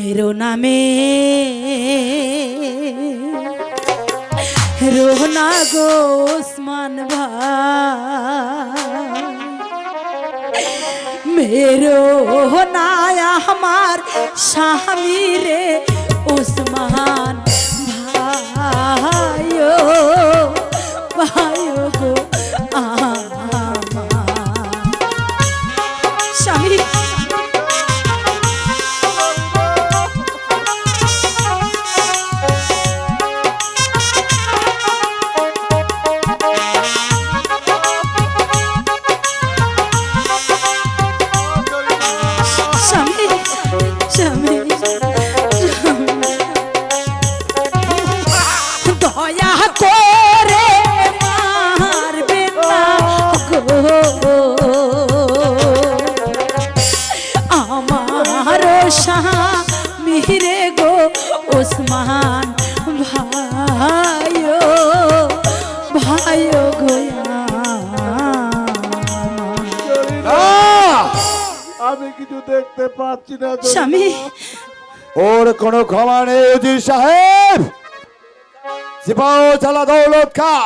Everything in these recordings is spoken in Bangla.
मेरो नामे रोना गो उस्मान भाई मेरो नाया हमार शामी रे उस्मान भाइयो भाइयो गो शामी मिरे गो उस्मान भाइयो भाइयो गोया আমি কিছু দেখতে পাচ্ছি না স্বামী ওর কোনো ক্ষমা নেই উজির সাহেব। সিপাহ চালা দৌলত খা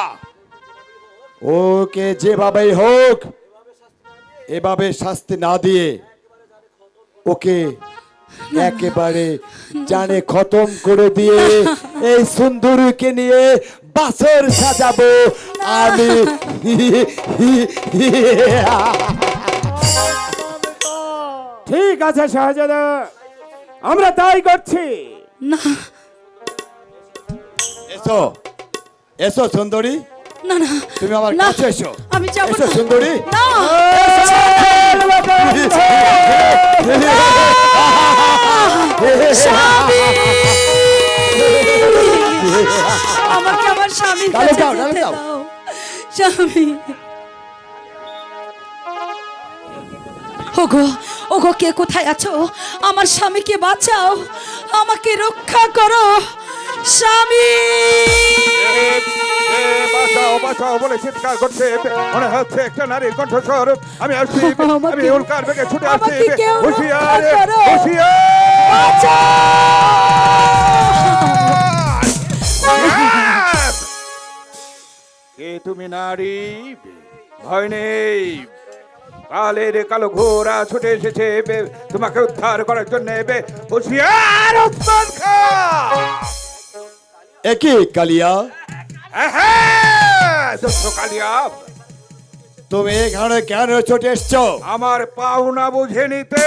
ওকে যেভাবেই হোক এভাবে শাস্তি না দিয়ে ওকে একেবারে জানে খতম করে দিয়ে এই সুন্দরীকে নিয়ে বাসর সাজাবো আমি। ঠিক আছে শাহজাদা, আমরা তাই করছি। না এসো এসো সুন্দরী, না না তুমি আমার না, কাছে এসো। আমি যাব এসো না সুন্দরী। না স্বামী আমাকে আমার স্বামীর ডালে কাছে যাও, ডালে যেতে যাও। দাও স্বামী। ওগো ওগো কে কোথায় আছো? আমার স্বামীকে বাঁচাও, আমাকে রক্ষা করো স্বামী। বাঁচাও বাঁচাও বলে চিৎকার করছে, মনে হচ্ছে একটা নারীর কণ্ঠস্বর। আমি আসছি, আমি উল্কার বেগে ছুটে আসছি। আমাকে কেউ হুঁশিয়ার রক্ষা করো। হুঁশিয়ার! কে তুমি নারী? ভয় নেই, কালের কালো ঘোড়া ছুটে এসেছে তোমাকে উদ্ধার করার জন্য। হুঁশিয়ার ওসমান খান! একই কালিয়া, দোস্ত কালিয়া, তুমি এখানে কেন ছুটে এসছো? আমার পাওনা বুঝে নিতে।